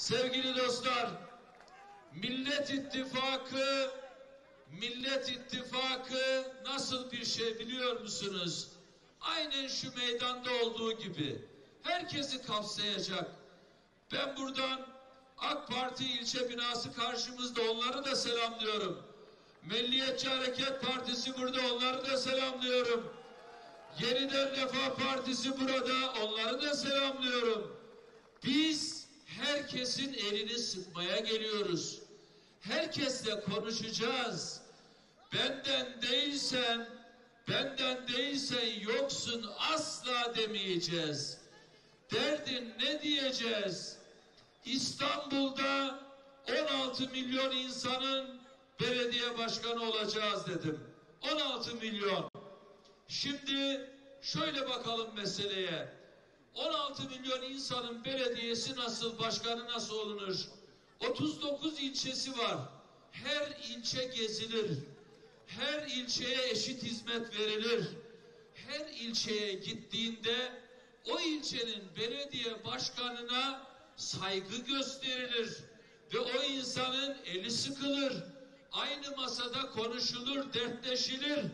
Sevgili dostlar, Millet İttifakı nasıl bir şey biliyor musunuz? Aynen şu meydanda olduğu gibi herkesi kapsayacak. Ben buradan AK Parti ilçe binası karşımızda, onları da selamlıyorum. Milliyetçi Hareket Partisi burada, onları da selamlıyorum. Yeniden Refah Partisi burada, onları da selamlıyorum. Biz herkesin elini sıkmaya geliyoruz. Herkesle konuşacağız. Benden değilsen yoksun asla demeyeceğiz. Derdin ne diyeceğiz? İstanbul'da 16 milyon insanın belediye başkanı olacağız dedim. 16 milyon. Şimdi şöyle bakalım meseleye. 16 milyon insanın belediyesi nasıl, başkanı nasıl olunur? 39 ilçesi var. Her ilçe gezilir. Her ilçeye eşit hizmet verilir. Her ilçeye gittiğinde o ilçenin belediye başkanına saygı gösterilir ve o insanın eli sıkılır. Aynı masada konuşulur, dertleşilir.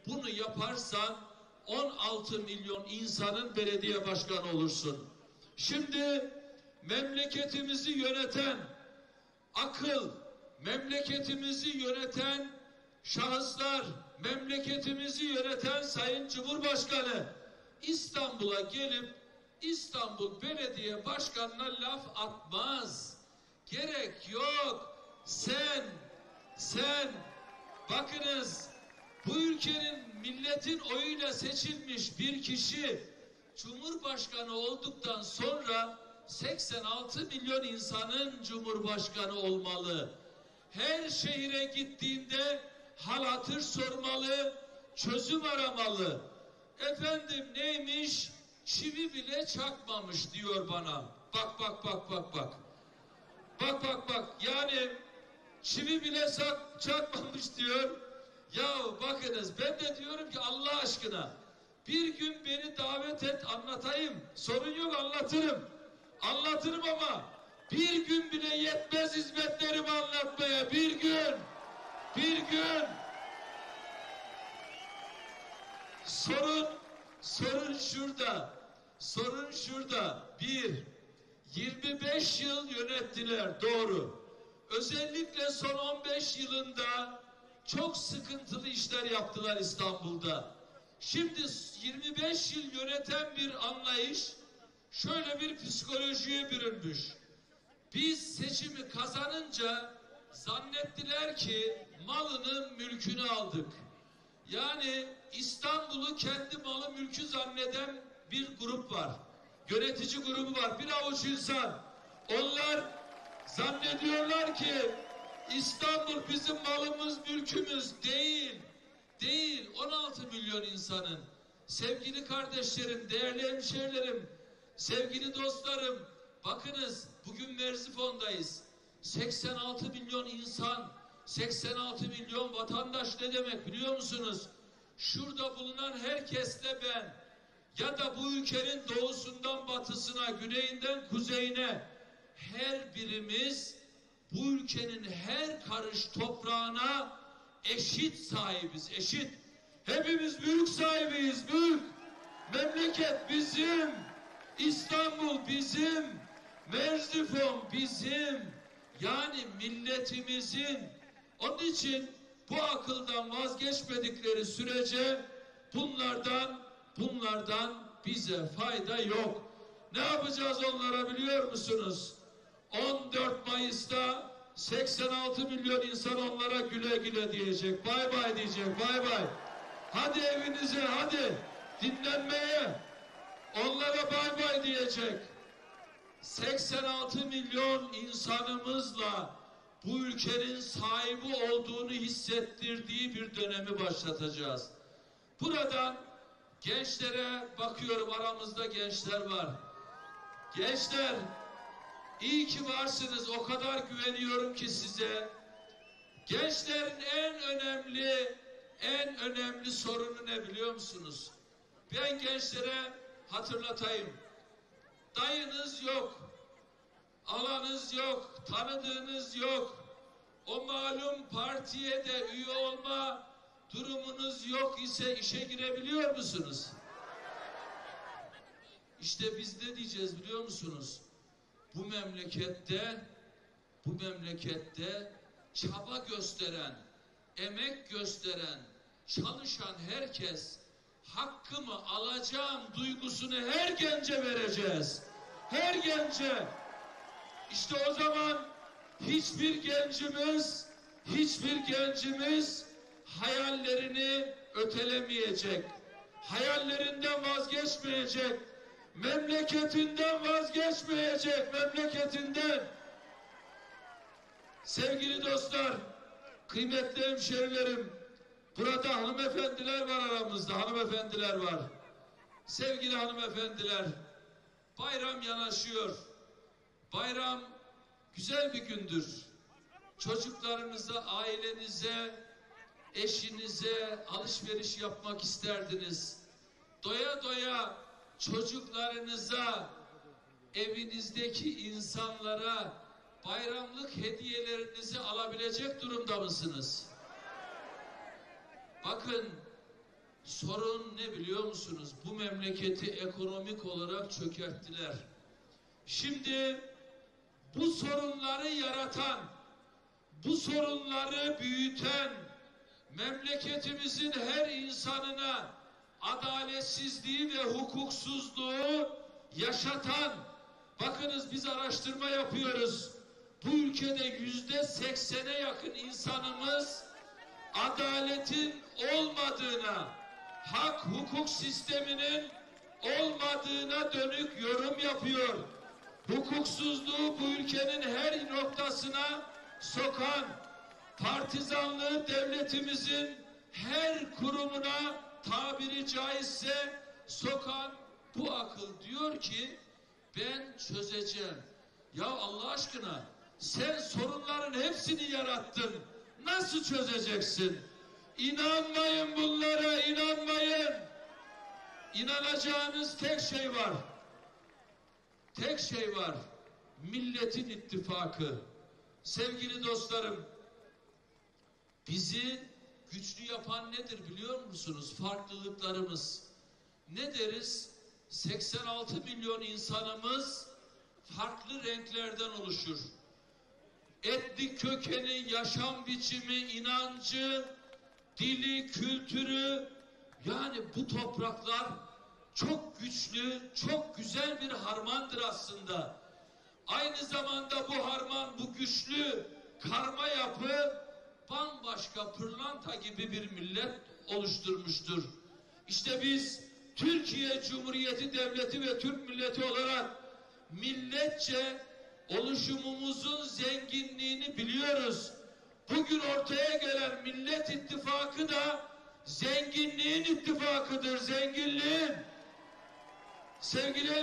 Bunu yaparsan 16 milyon insanın belediye başkanı olursun. Şimdi memleketimizi yöneten akıl, memleketimizi yöneten şahıslar, memleketimizi yöneten Sayın Cumhurbaşkanı İstanbul'a gelip İstanbul Belediye Başkanı'na laf atmaz. Gerek yok. Sen bakınız, bu ülkenin milletin oyuyla seçilmiş bir kişi Cumhurbaşkanı olduktan sonra 86 milyon insanın Cumhurbaşkanı olmalı. Her şehire gittiğinde hal hatır sormalı, çözüm aramalı. Efendim neymiş? Çivi bile çakmamış diyor bana. Bak. Yani çivi bile çakmamış diyor. Ya bakınız, ben de diyorum ki Allah aşkına bir gün beni davet et, anlatayım. Sorun yok, anlatırım ama bir gün bile yetmez hizmetlerimi anlatmaya. Bir gün. Sorun şurada. 25 yıl yönettiler, doğru. Özellikle son 15 yılında çok sıkıntılı işler yaptılar İstanbul'da. Şimdi 25 yıl yöneten bir anlayış şöyle bir psikolojiye bürünmüş. Biz seçimi kazanınca zannettiler ki malını, mülkünü aldık. Yani İstanbul'u kendi malı, mülkü zanneden bir grup var. Yönetici grubu var. Bir avuç insan. Onlar zannediyorlar ki İstanbul bizim malımız, mülkümüz. Değil. 16 milyon insanın. Sevgili kardeşlerim, değerli hemşehrilerim, sevgili dostlarım, bakınız bugün Merzifon'dayız. 86 milyon insan, 86 milyon vatandaş ne demek biliyor musunuz? Şurada bulunan herkesle ben, ya da bu ülkenin doğusundan batısına, güneyinden kuzeyine, her birimiz bu ülkenin her karış toprağına eşit sahibiz, eşit. Hepimiz mülk sahibiyiz, mülk. Memleket bizim, İstanbul bizim, Merzifon bizim. Yani milletimizin. Onun için bu akıldan vazgeçmedikleri sürece bunlardan bize fayda yok. Ne yapacağız onlara biliyor musunuz? 14 Mayıs'ta 86 milyon insan onlara güle güle diyecek. Bay bay diyecek. Bay. Hadi evinize, hadi dinlenmeye. Onlara bay diyecek. 86 milyon insanımızla bu ülkenin sahibi olduğunu hissettirdiği bir dönemi başlatacağız. Buradan gençlere bakıyorum, aramızda gençler var. Gençler, iyi ki varsınız, o kadar güveniyorum ki size. Gençlerin en önemli sorunu ne biliyor musunuz? Ben gençlere hatırlatayım. Dayınız yok, alanınız yok, tanıdığınız yok. O malum partiye de üye olma durumunuz yok ise işe girebiliyor musunuz? İşte biz ne diyeceğiz biliyor musunuz? Bu memlekette çaba gösteren, emek gösteren, çalışan herkes hakkımı alacağım duygusunu her gence vereceğiz. Her gence. İşte o zaman hiçbir gencimiz hayallerini ötelemeyecek. Hayallerinden vazgeçmeyecek. Memleketinden vazgeçmeyecek. Memleketinden. Sevgili dostlar, kıymetli hemşerilerim, burada hanımefendiler var aramızda, hanımefendiler var. Sevgili hanımefendiler, bayram yanaşıyor. Bayram güzel bir gündür. Çocuklarınıza, ailenize, eşinize alışveriş yapmak isterdiniz. Doya doya çocuklarınıza, evinizdeki insanlara bayramlık hediyelerinizi alabilecek durumda mısınız? Bakın, sorun ne biliyor musunuz? Bu memleketi ekonomik olarak çökerttiler. Şimdi bu sorunları yaratan, bu sorunları büyüten, memleketimizin her insanına adaletsizliği ve hukuksuzluğu yaşatan, bakınız biz araştırma yapıyoruz. Bu ülkede %80'e yakın insanımız adaletin olmadığına, hak hukuk sisteminin olmadığına dönük yorum yapıyor. Hukuksuzluğu bu ülkenin her noktasına sokan, partizanlığı devletimizin her kurumuna tabiri caizse sokan bu akıl diyor ki ben çözeceğim. Ya Allah aşkına sen sorunların hepsini yarattın. Nasıl çözeceksin? İnanmayın bunlara, inanmayın. İnanacağınız tek şey var. Tek şey var. Milletin ittifakı. Sevgili dostlarım, bizi güçlü yapan nedir biliyor musunuz? Farklılıklarımız. Ne deriz? 86 milyon insanımız farklı renklerden oluşur. Etnik kökeni, yaşam biçimi, inancı, dili, kültürü, yani bu topraklar çok güçlü, çok güzel bir harmandır aslında. Aynı zamanda bu harman, bu güçlü karma yapı bambaşka pırlanta gibi bir millet oluşturmuştur. İşte biz Türkiye Cumhuriyeti Devleti ve Türk milleti olarak milletçe oluşumumuzun zenginliğini biliyoruz. Bugün ortaya gelen Millet İttifakı da zenginliğin ittifakıdır, zenginliğin. Sevgili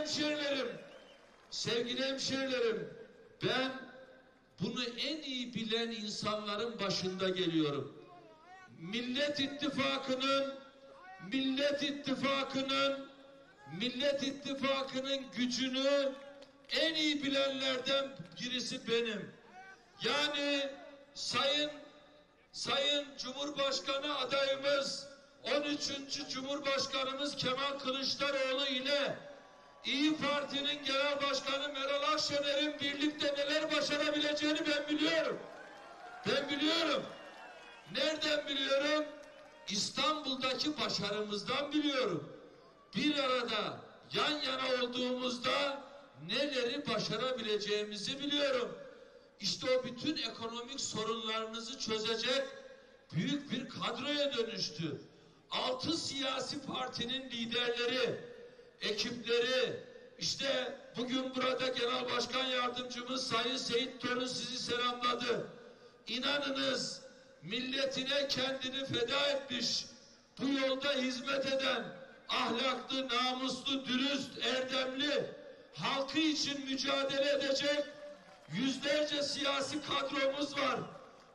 hemşerilerim, ben bunu en iyi bilen insanların başında geliyorum. Millet İttifakı'nın gücünü en iyi bilenlerden birisi benim. Yani Sayın Cumhurbaşkanı adayımız 13. Cumhurbaşkanımız Kemal Kılıçdaroğlu ile İYİ Parti'nin Genel Başkanı Meral Akşener'in birlikte neler başarabileceğini ben biliyorum. Nereden biliyorum? İstanbul'daki başarımızdan biliyorum. Bir arada yan yana olduğumuzda neleri başarabileceğimizi biliyorum. İşte o bütün ekonomik sorunlarınızı çözecek büyük bir kadroya dönüştü. 6 siyasi partinin liderleri, ekipleri, işte bugün burada Genel Başkan Yardımcımız Sayın Seyit Torun sizi selamladı. İnanınız milletine kendini feda etmiş, bu yolda hizmet eden, ahlaklı, namuslu, dürüst, erdemli, halkı için mücadele edecek yüzlerce siyasi kadromuz var.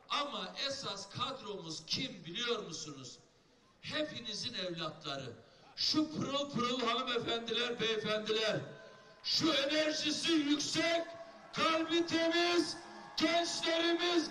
Ama esas kadromuz kim biliyor musunuz? Hepinizin evlatları. Şu pırıl pırıl hanımefendiler, beyefendiler, şu enerjisi yüksek kalbi temiz gençlerimiz